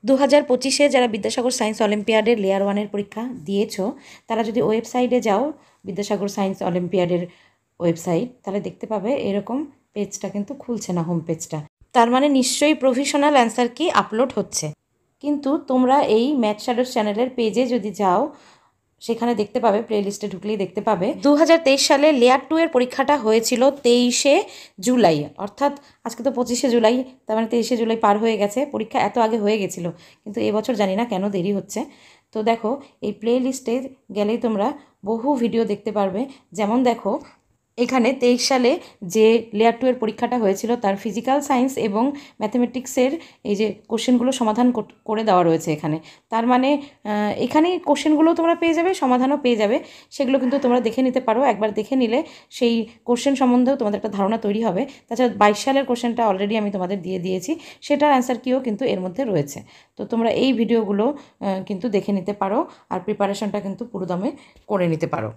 2025-এ যারা Vidyasagar science অলিম্পিয়াডের layer 1-এর পরীক্ষা দিয়েছো তারা যদি ওয়েবসাইটে যাও, বিদ্যাসাগর সায়েন্স অলিম্পিয়াডের ওয়েবসাইট, তাহলে দেখতে পাবে এরকম পেজটা কিন্তু খুলছে না, হোম পেজটা। তার মানে নিশ্চয়ই প্রভিশনাল অ্যান্সার কি আপলোড হচ্ছে। কিন্তু তোমরা এই ম্যাথ শ্যাডোস চ্যানেলের পেজে যদি যাও, সেখানে দেখতে পাবে, প্লে লিস্টে ঢুকলেই দেখতে পাবে 2023 সালে লেয়ার 2 এর পরীক্ষাটা হয়েছিল 23শে জুলাই, অর্থাৎ আজকে তো 25শে জুলাই, তার মানে 23শে জুলাই পার হয়ে গেছে। পরীক্ষা এত আগে হয়ে গেছিলো, কিন্তু এবছর জানি না কেন দেরি হচ্ছে। তো দেখো, এই প্লে লিস্টে গেলেই তোমরা বহু ভিডিও দেখতে পারবে। যেমন দেখো, এখানে 23 সালে যে লেয়ার 2 এর পরীক্ষাটা হয়েছিল তার ফিজিক্যাল সায়েন্স এবং ম্যাথমেটিক্সের এই যে কোশ্চেনগুলো সমাধান করে দেওয়া রয়েছে এখানে। তার মানে এখানে কোশ্চেনগুলো তোমরা পেয়ে যাবে, সমাধানও পেয়ে যাবে। সেগুলো কিন্তু তোমরা দেখে নিতে পারো। একবার দেখে নিলে সেই কোশ্চেন সম্বন্ধেও তোমাদের একটা ধারণা তৈরি হবে। তাছাড়া 22 সালের কোশ্চেনটা অলরেডি আমি তোমাদের দিয়ে দিয়েছি, সেটার অ্যান্সার কিও কিন্তু এর মধ্যে রয়েছে। তো তোমরা এই ভিডিওগুলো কিন্তু দেখে নিতে পারো, আর প্রিপারেশনটা কিন্তু পুরোদমে করে নিতে পারো।